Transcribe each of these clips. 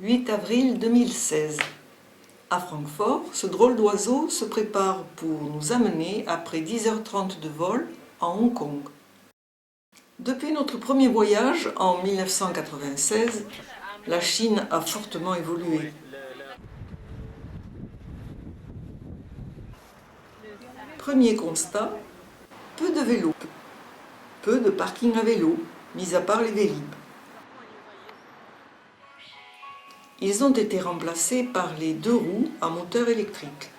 8 avril 2016. À Francfort, ce drôle d'oiseau se prépare pour nous amener après 10h30 de vol à Hong Kong. Depuis notre premier voyage en 1996, la Chine a fortement évolué. Premier constat, peu de vélos, peu de parkings à vélo, mis à part les Vélib'. Ils ont été remplacés par les 2 roues à moteur électrique.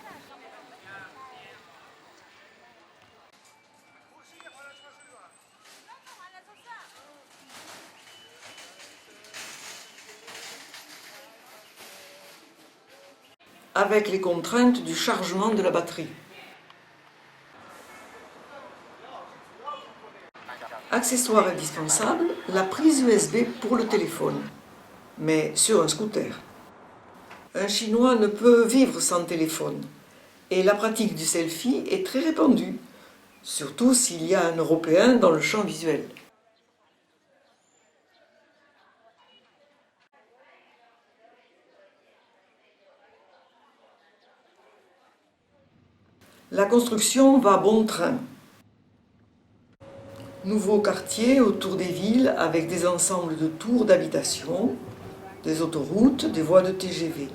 Avec les contraintes du chargement de la batterie. Accessoire indispensable, la prise USB pour le téléphone, mais sur un scooter. Un Chinois ne peut vivre sans téléphone, et la pratique du selfie est très répandue, surtout s'il y a un Européen dans le champ visuel. La construction va bon train. Nouveaux quartiers autour des villes avec des ensembles de tours d'habitation, des autoroutes, des voies de TGV.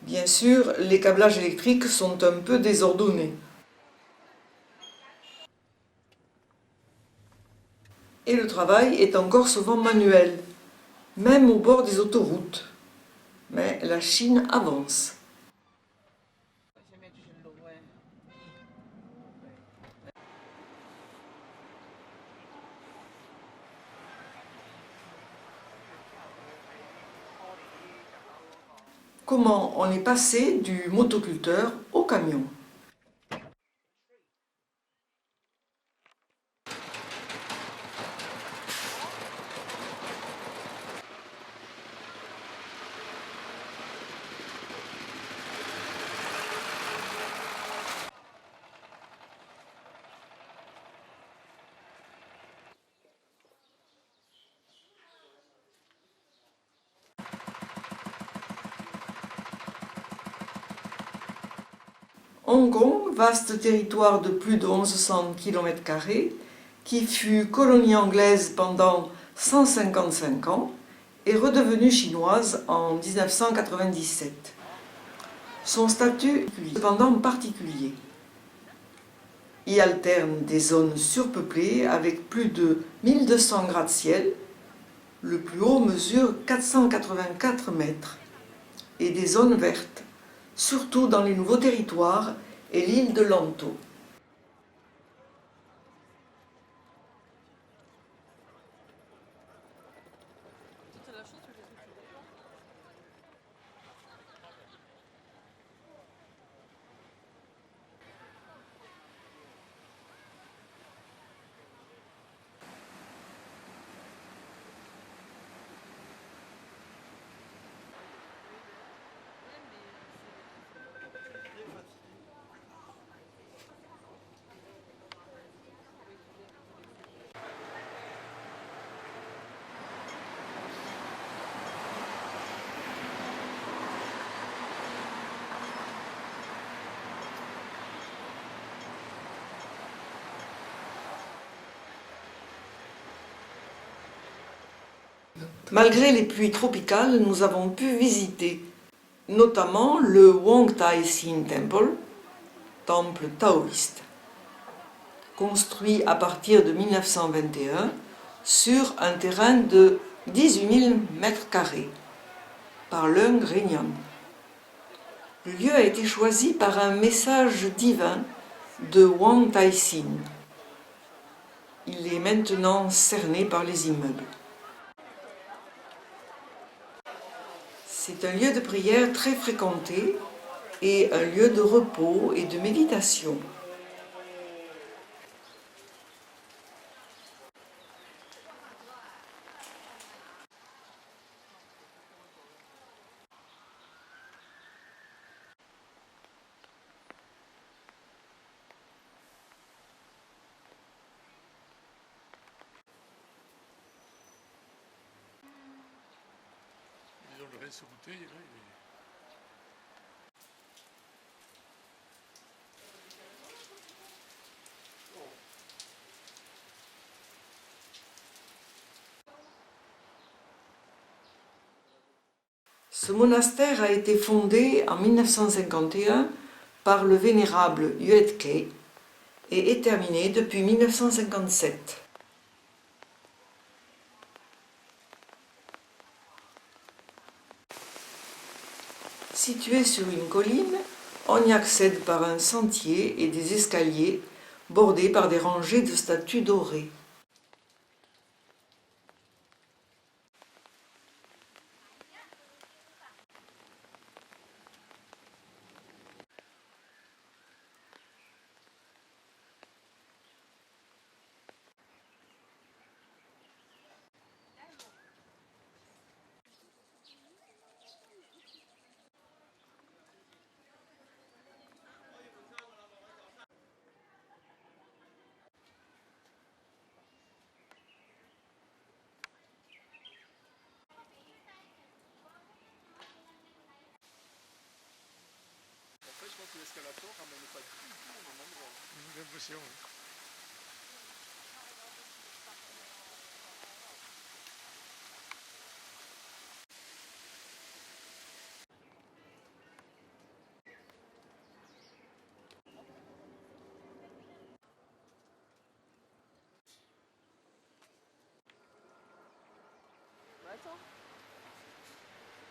Bien sûr, les câblages électriques sont un peu désordonnés. Et le travail est encore souvent manuel, même au bord des autoroutes. Mais la Chine avance. Comment on est passé du motoculteur au camion? Hong Kong, vaste territoire de plus de 1100 km², qui fut colonie anglaise pendant 155 ans, est redevenue chinoise en 1997. Son statut est cependant particulier. Y alternent des zones surpeuplées avec plus de 1200 gratte-ciel, le plus haut mesure 484 mètres, et des zones vertes, surtout dans les nouveaux territoires et l'île de Lantou. Malgré les pluies tropicales, nous avons pu visiter notamment le Wong Tai Sin Temple, temple taoïste, construit à partir de 1921 sur un terrain de 18 000 m² par Leung Rénion. Le lieu a été choisi par un message divin de Wong Tai Sin. Il est maintenant cerné par les immeubles. C'est un lieu de prière très fréquenté et un lieu de repos et de méditation. Le reste bouteille, là, Ce monastère a été fondé en 1951 par le vénérable Yuet Khay et est terminé depuis 1957. Situé sur une colline, on y accède par un sentier et des escaliers bordés par des rangées de statues dorées. En fait, je pense que l'escalator ramène pas du tout au même endroit. J'ai l'impression.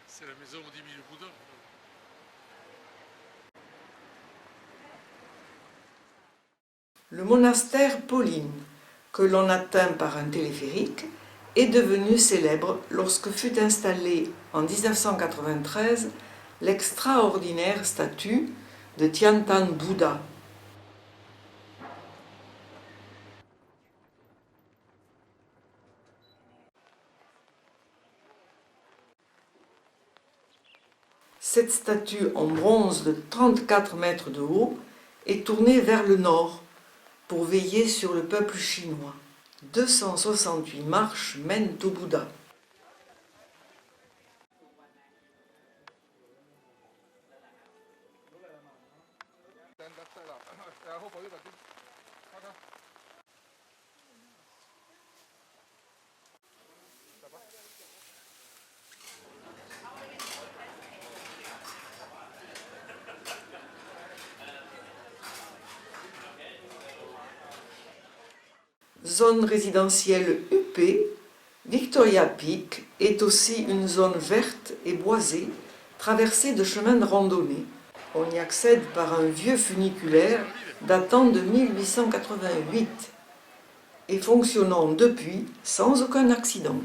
C'est la maison où dit le Bouddha. Le monastère Pauline, que l'on atteint par un téléphérique, est devenu célèbre lorsque fut installée en 1993 l'extraordinaire statue de Tiantan Bouddha. Cette statue en bronze de 34 mètres de haut est tournée vers le nord pour veiller sur le peuple chinois. 268 marches mènent au Bouddha. Zone résidentielle huppée, Victoria Peak est aussi une zone verte et boisée, traversée de chemins de randonnée. On y accède par un vieux funiculaire datant de 1888 et fonctionnant depuis sans aucun accident.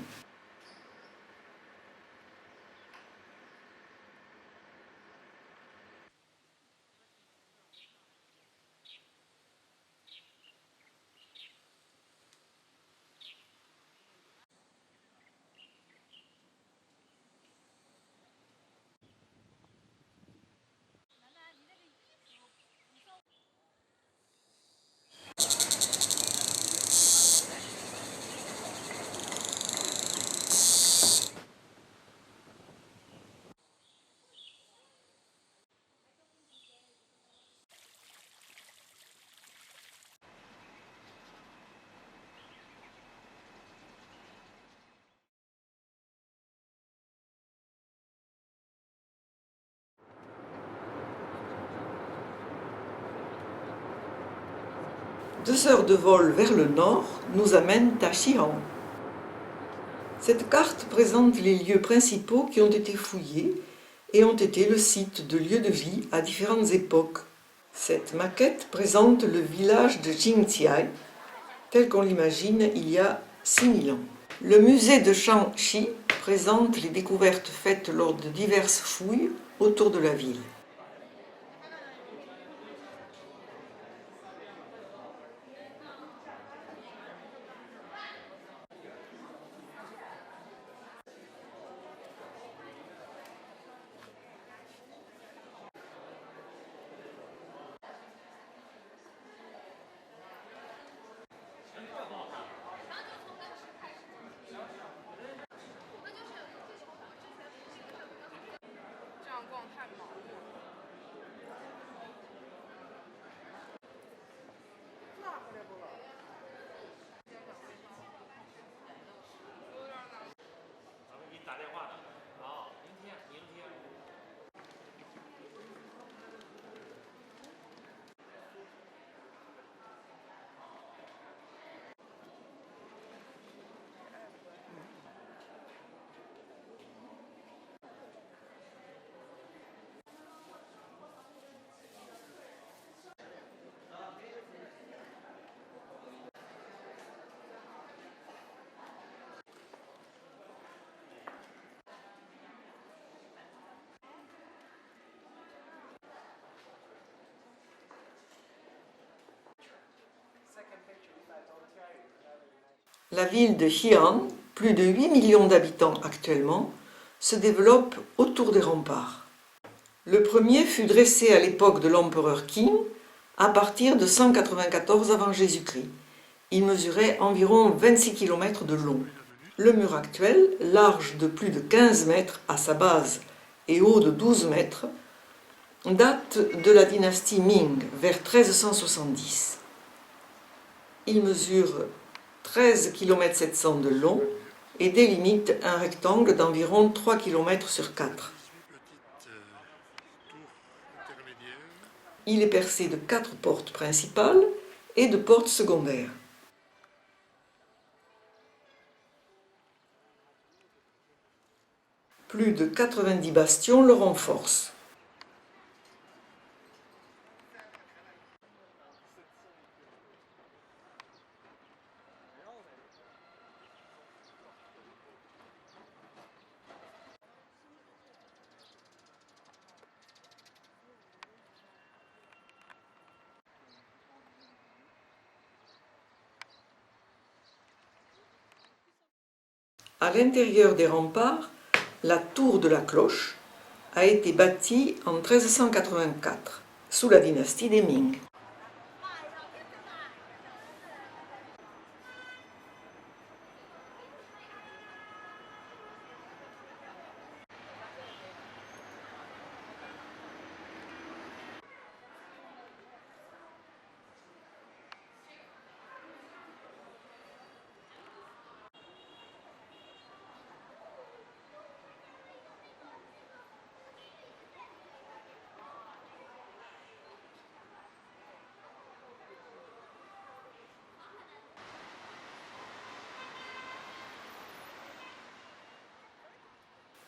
2 heures de vol vers le nord nous amènent à Xi'an. Cette carte présente les lieux principaux qui ont été fouillés et ont été le site de lieux de vie à différentes époques. Cette maquette présente le village de Jingqiai, tel qu'on l'imagine il y a 6000 ans. Le musée de Shanxi présente les découvertes faites lors de diverses fouilles autour de la ville. La ville de Xi'an, plus de 8 millions d'habitants actuellement, se développe autour des remparts. Le premier fut dressé à l'époque de l'empereur Qin, à partir de 194 avant Jésus-Christ. Il mesurait environ 26 km de long. Le mur actuel, large de plus de 15 mètres à sa base et haut de 12 mètres, date de la dynastie Ming, vers 1370. Il mesure 13 km 700 de long et délimite un rectangle d'environ 3 km sur 4. Il est percé de 4 portes principales et de portes secondaires. Plus de 90 bastions le renforcent. À l'intérieur des remparts, la tour de la cloche a été bâtie en 1384, sous la dynastie des Ming.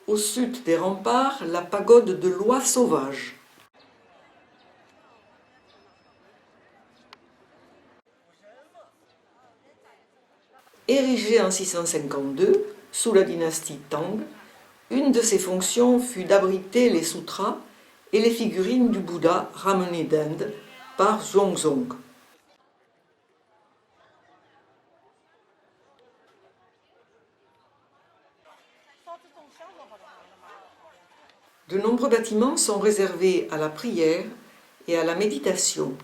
Au sud des remparts, la pagode de Loi Sauvage. Érigée en 652, sous la dynastie Tang, une de ses fonctions fut d'abriter les sutras et les figurines du Bouddha ramenées d'Inde par Xuanzong. De nombreux bâtiments sont réservés à la prière et à la méditation.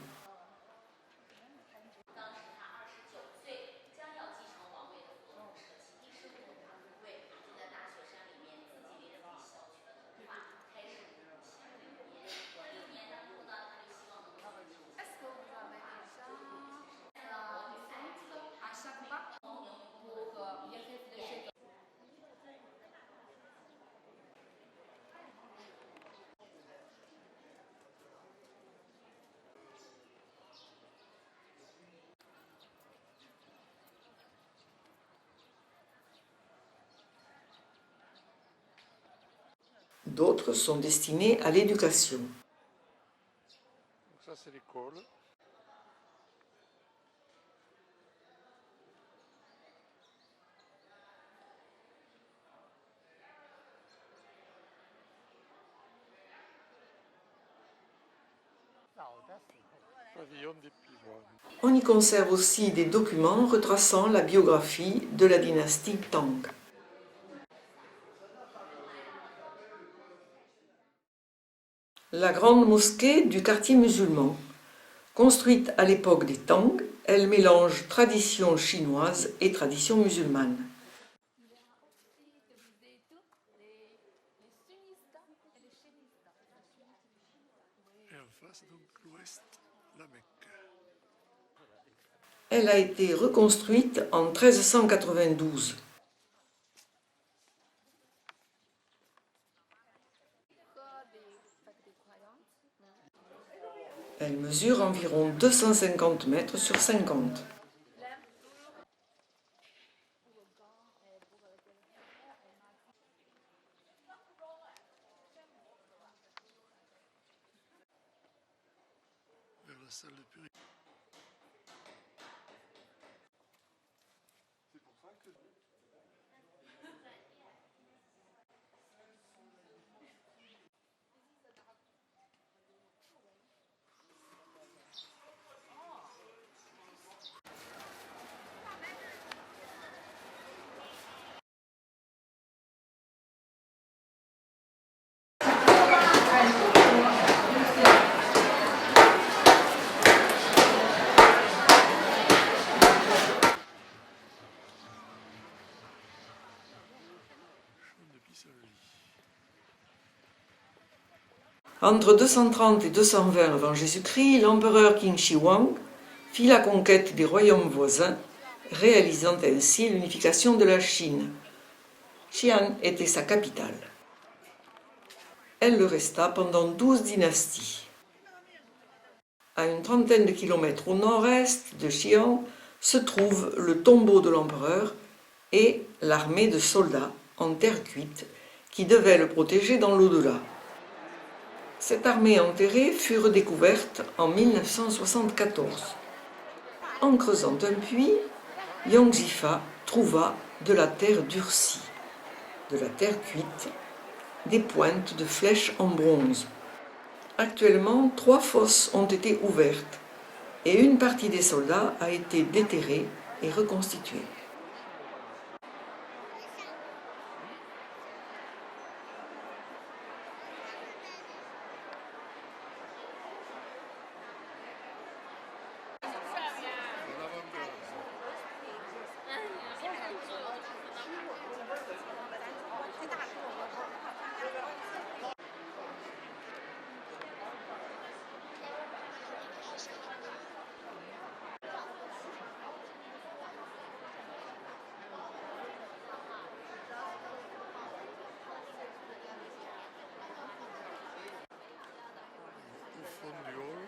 D'autres sont destinés à l'éducation. Donc ça c'est l'école. Pavillon des pivoines. On y conserve aussi des documents retraçant la biographie de la dynastie Tang. La grande mosquée du quartier musulman. Construite à l'époque des Tang, elle mélange tradition chinoise et tradition musulmane. Et en face donc l'ouest, la Mecque. Elle a été reconstruite en 1392. Elle mesure environ 250 mètres sur 50. Vers la salle de purification. C'est pour ça que... Entre 230 et 220 avant Jésus-Christ, l'empereur Qin Shi Huang fit la conquête des royaumes voisins, réalisant ainsi l'unification de la Chine. Xi'an était sa capitale. Elle le resta pendant 12 dynasties. À une trentaine de kilomètres au nord-est de Xi'an se trouve le tombeau de l'empereur et l'armée de soldats en terre cuite qui devaient le protéger dans l'au-delà. Cette armée enterrée fut redécouverte en 1974. En creusant un puits, Yang Jifa trouva de la terre durcie, de la terre cuite, des pointes de flèches en bronze. Actuellement, 3 fosses ont été ouvertes et une partie des soldats a été déterrée et reconstituée. Au fond du hall.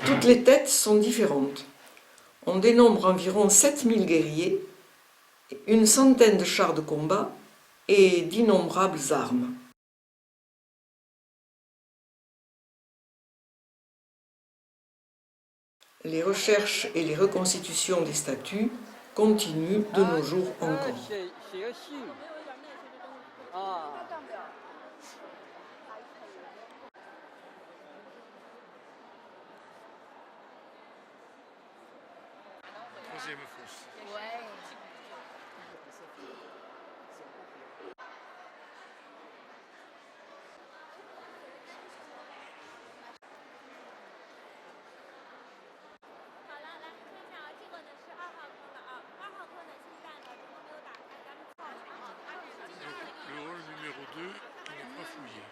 Toutes les têtes sont différentes. On dénombre environ 7000 guerriers, une centaine de chars de combat et d'innombrables armes. Les recherches et les reconstitutions des statues continuent de nos jours encore. Troisième fosse. Le hall numéro 2 qui n'est pas fouillé.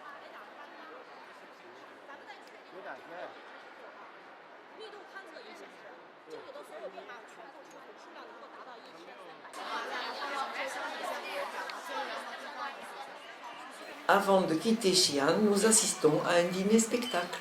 密度勘测也显示，这里的所有编码全部重复数量能够达到1300。Avant de quitter Xi'an, nous assistons à un dîner-spectacle.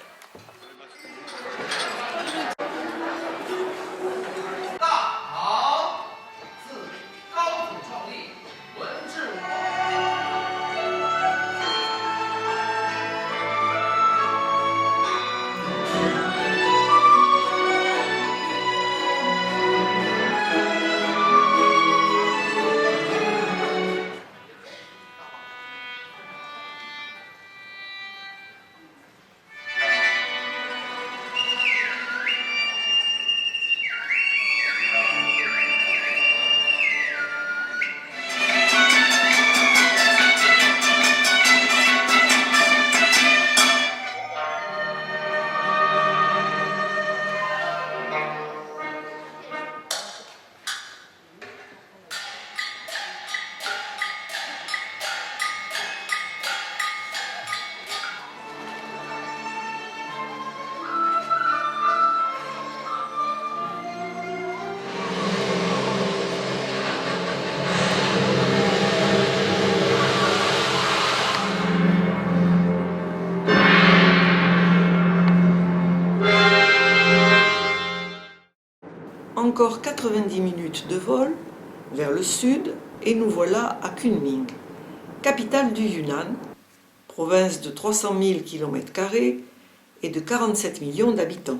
Encore 90 minutes de vol vers le sud et nous voilà à Kunming, capitale du Yunnan, province de 300 000 km² et de 47 millions d'habitants.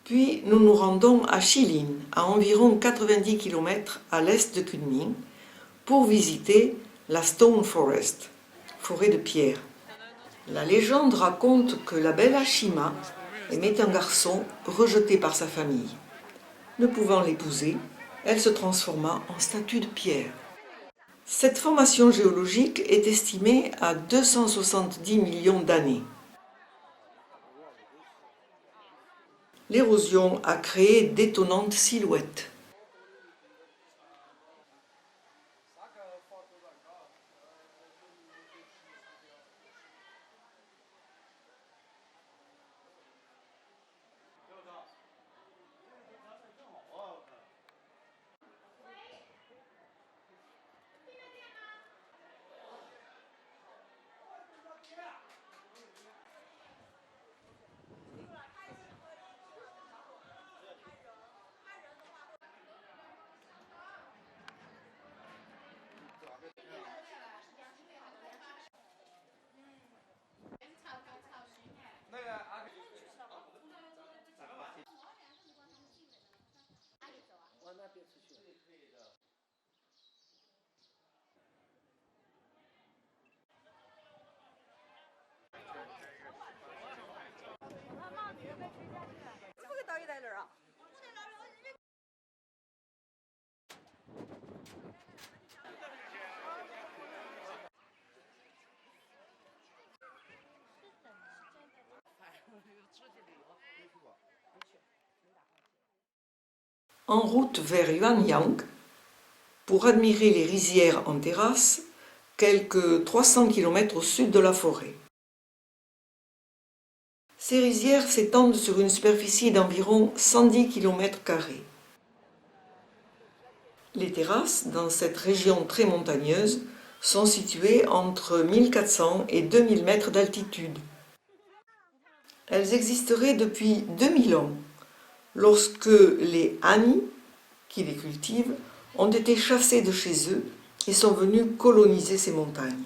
Puis nous nous rendons à Shilin, à environ 90 km à l'est de Kunming, pour visiter la Stone Forest, forêt de pierre. La légende raconte que la belle Ashima aimait un garçon rejeté par sa famille. Ne pouvant l'épouser, elle se transforma en statue de pierre. Cette formation géologique est estimée à 270 millions d'années. L'érosion a créé d'étonnantes silhouettes. En route vers Yuanyang, pour admirer les rizières en terrasse, quelques 300 km au sud de la forêt. Ces rizières s'étendent sur une superficie d'environ 110 km². Les terrasses, dans cette région très montagneuse, sont situées entre 1400 et 2000 mètres d'altitude. Elles existeraient depuis 2000 ans, lorsque les Han, qui les cultivent, ont été chassés de chez eux et sont venus coloniser ces montagnes.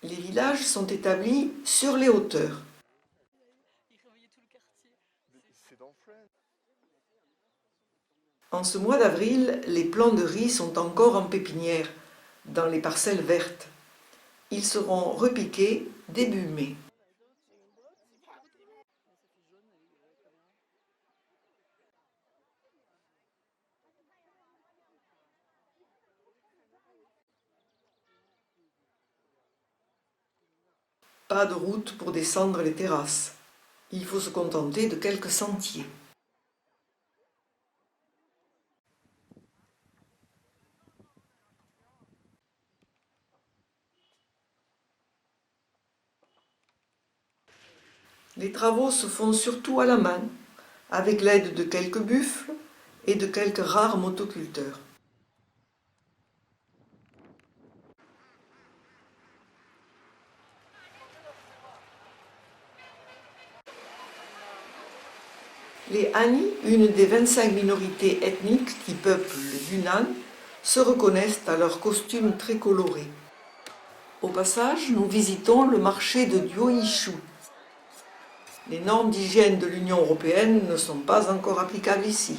Les villages sont établis sur les hauteurs. En ce mois d'avril, les plants de riz sont encore en pépinière, dans les parcelles vertes. Ils seront repiqués début mai. Pas de route pour descendre les terrasses. Il faut se contenter de quelques sentiers. Les travaux se font surtout à la main, avec l'aide de quelques buffles et de quelques rares motoculteurs. Les Hani, une des 25 minorités ethniques qui peuplent le Yunnan, se reconnaissent à leurs costumes très colorés. Au passage, nous visitons le marché de Dioyishu. Les normes d'hygiène de l'Union européenne ne sont pas encore applicables ici.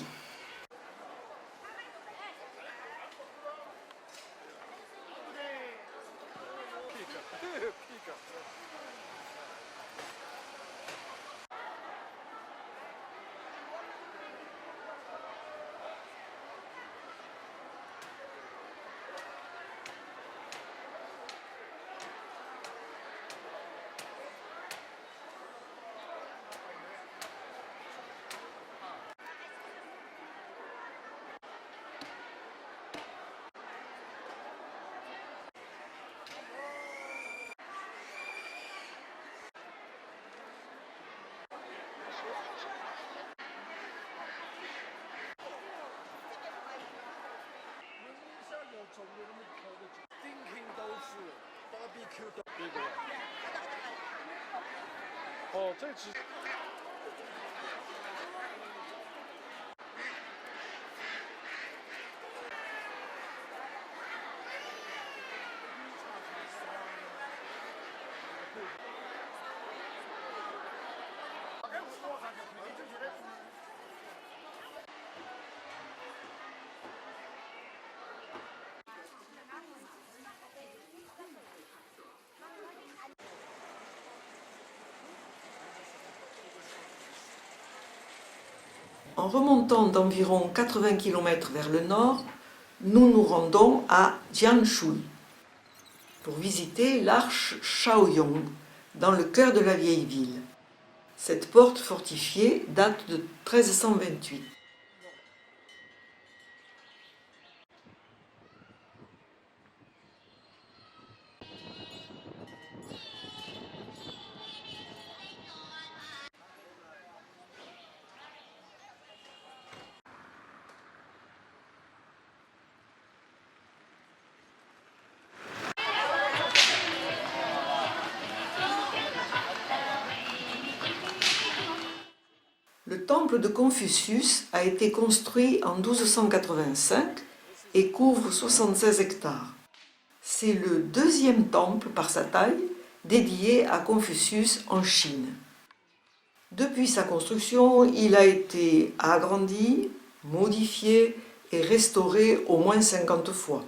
这只En remontant d'environ 80 km vers le nord, nous nous rendons à Jianshui pour visiter l'arche Shaoyong dans le cœur de la vieille ville. Cette porte fortifiée date de 1328. Le temple de Confucius a été construit en 1285 et couvre 76 hectares. C'est le deuxième temple par sa taille dédié à Confucius en Chine. Depuis sa construction, il a été agrandi, modifié et restauré au moins 50 fois.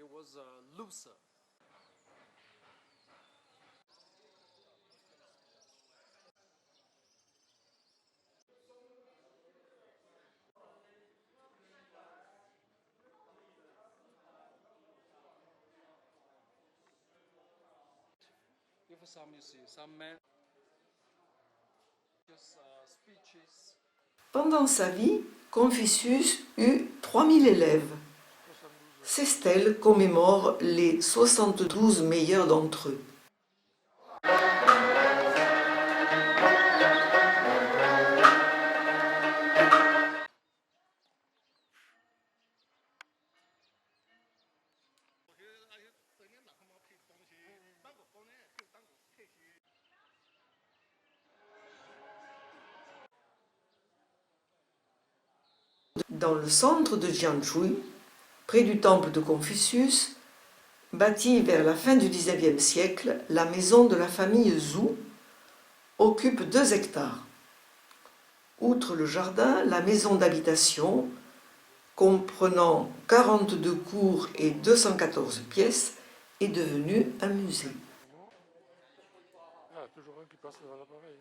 He was a loser. If some you see some men just speeches. Pendant sa vie, Confucius eut 3000 élèves. Ces stèles commémorent les 72 meilleurs d'entre eux. Dans le centre de Jianshui, près du temple de Confucius, bâtie vers la fin du XIXe siècle, la maison de la famille Zhou occupe 2 hectares. Outre le jardin, la maison d'habitation, comprenant 42 cours et 214 pièces, est devenue un musée. Ah, toujours un qui passe devant l'appareil.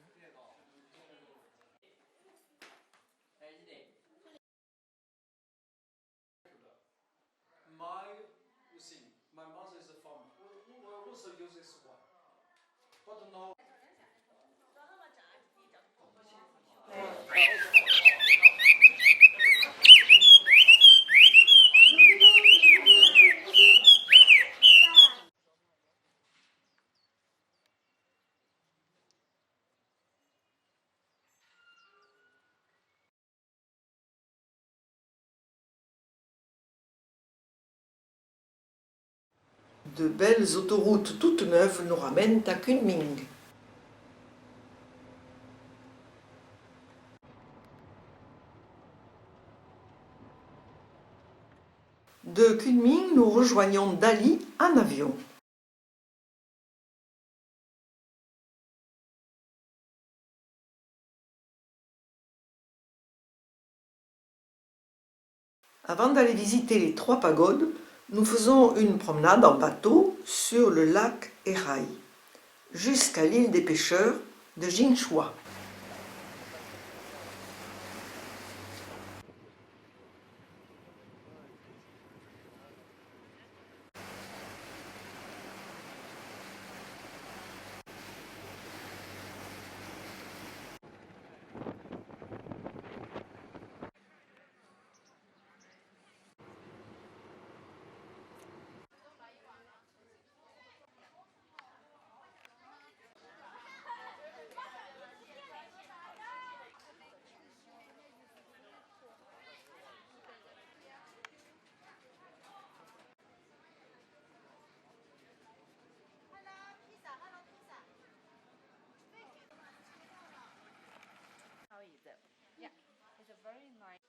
De belles autoroutes toutes neuves nous ramènent à Kunming. De Kunming, nous rejoignons Dali en avion. Avant d'aller visiter les 3 pagodes, nous faisons une promenade en bateau sur le lac Erai, jusqu'à l'île des pêcheurs de Jinchua. Yeah, it's a very nice.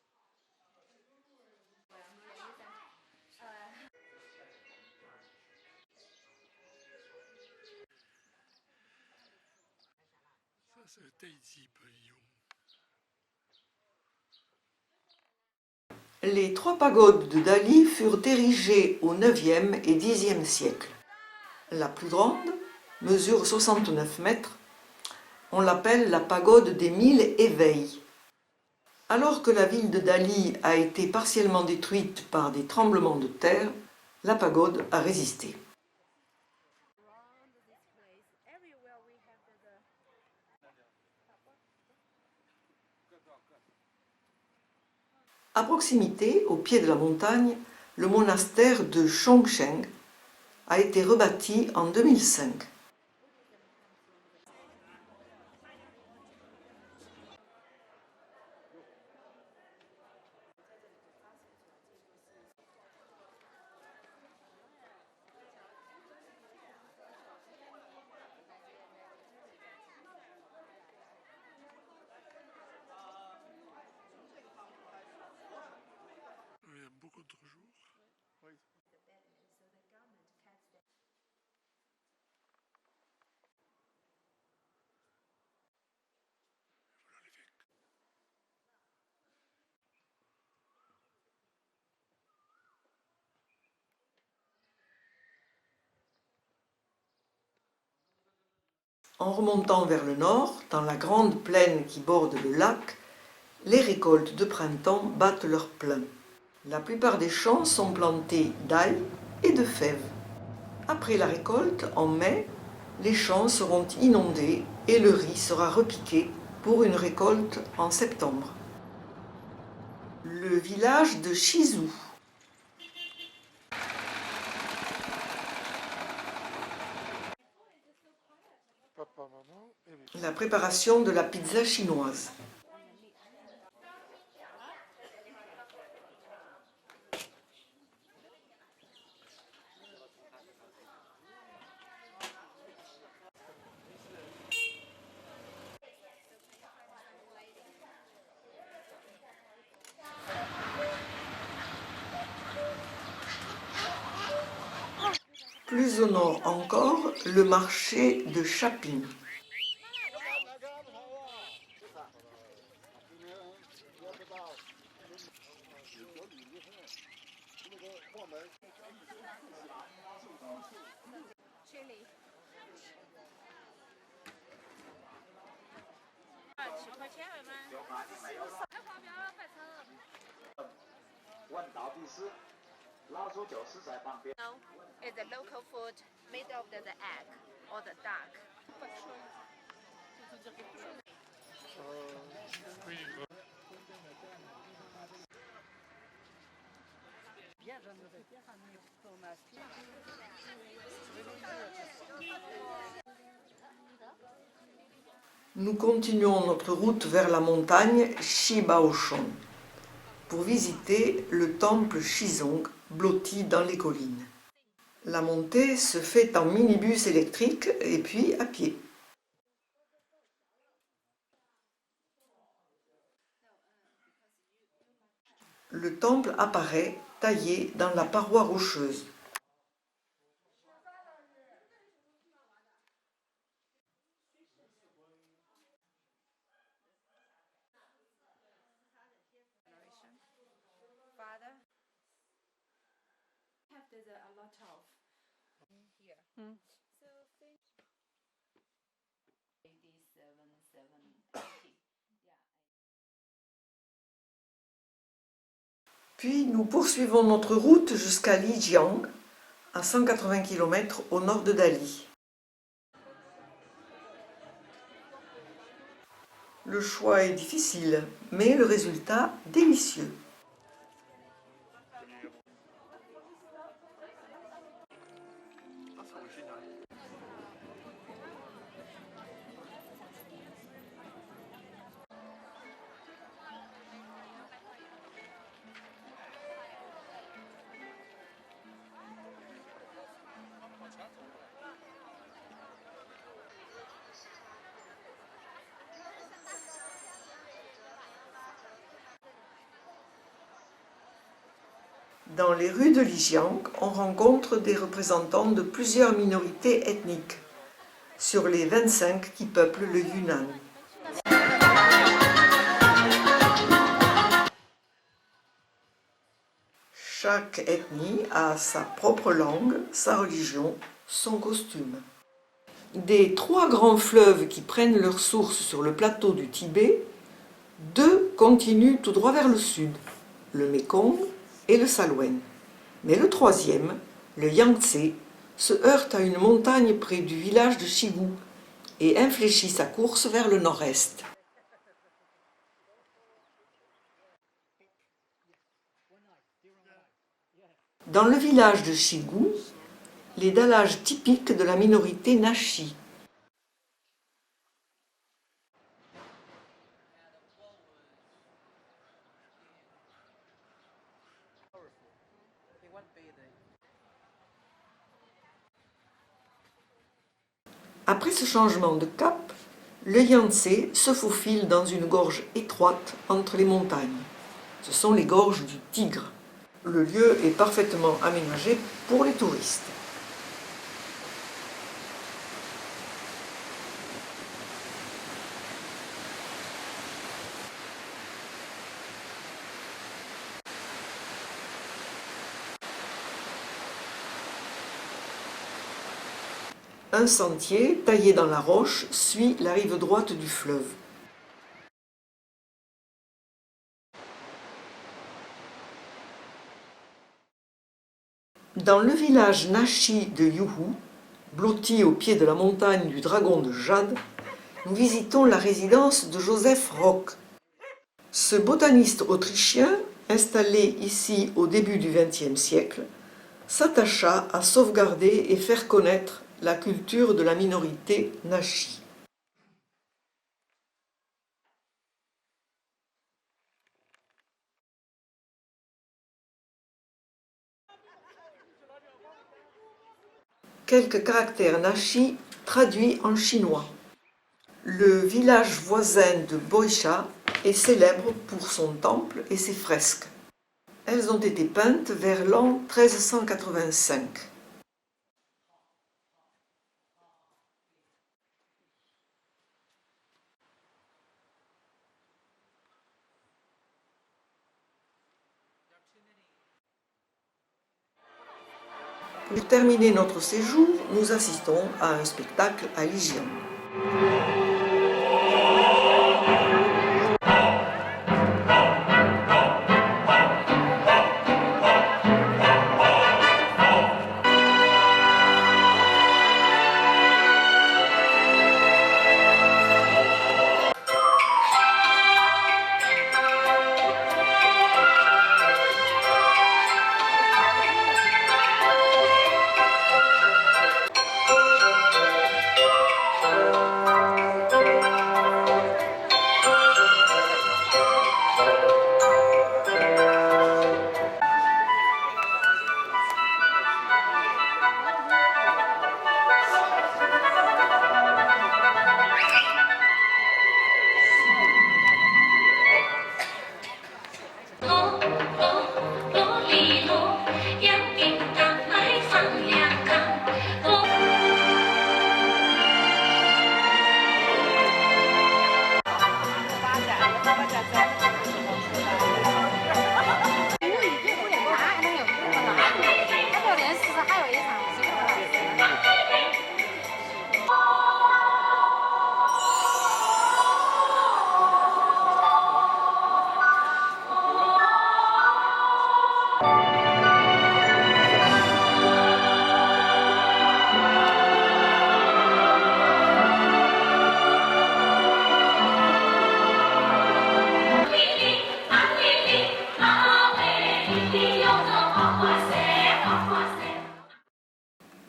Ça, c'est le Daisy Pavillon. Les 3 pagodes de Dali furent érigées au 9e et 10e siècle. La plus grande mesure 69 mètres. On l'appelle la pagode des 1000 éveils. Alors que la ville de Dali a été partiellement détruite par des tremblements de terre, la pagode a résisté. À proximité, au pied de la montagne, le monastère de Chongsheng a été rebâti en 2005. Il y a beaucoup de jours. Oui. En remontant vers le nord, dans la grande plaine qui borde le lac, les récoltes de printemps battent leur plein. La plupart des champs sont plantés d'ail et de fèves. Après la récolte, en mai, les champs seront inondés et le riz sera repiqué pour une récolte en septembre. Le village de Shizu. Papa, maman et les... La préparation de la pizza chinoise. Plus au nord encore, le marché de Chapin. Chili. 7块钱为吗？那黄标快车。万达必思， No, it's a local food made of the egg or the duck. Oui, Nous continuons notre route vers la montagne Shibaoshon pour visiter le temple Shizong blotti dans les collines. La montée se fait en minibus électrique et puis à pied. Le temple apparaît taillé dans la paroi rocheuse. Father, have there's a lot of here. So thank 8780. Puis nous poursuivons notre route jusqu'à Lijiang, à 180 km au nord de Dali. Le choix est difficile, mais le résultat délicieux. Ah, c'est original. Dans les rues de Lijiang, on rencontre des représentants de plusieurs minorités ethniques, sur les 25 qui peuplent le Yunnan. Chaque ethnie a sa propre langue, sa religion, son costume. Des 3 grands fleuves qui prennent leur source sur le plateau du Tibet, 2 continuent tout droit vers le sud, le Mékong et le Salween. Mais le 3e, le Yangtze, se heurte à une montagne près du village de Shigu et infléchit sa course vers le nord-est. Dans le village de Shigu, les dallages typiques de la minorité Nashi. Après ce changement de cap, le Yangtze se faufile dans une gorge étroite entre les montagnes. Ce sont les gorges du Tigre. Le lieu est parfaitement aménagé pour les touristes. Un sentier taillé dans la roche suit la rive droite du fleuve. Dans le village Nashi de Yuhu, blotti au pied de la montagne du Dragon de Jade, nous visitons la résidence de Joseph Rock. Ce botaniste autrichien, installé ici au début du XXe siècle, s'attacha à sauvegarder et faire connaître la culture de la minorité Nashi. Quelques caractères Nashi traduits en chinois. Le village voisin de Boisha est célèbre pour son temple et ses fresques. Elles ont été peintes vers l'an 1385. Pour terminer notre séjour, nous assistons à un spectacle à Lijiang.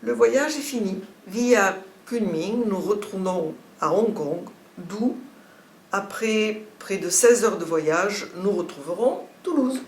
Le voyage est fini. Via Kunming, nous retournons à Hong Kong, d'où, après près de 16 heures de voyage, nous retrouverons Toulouse.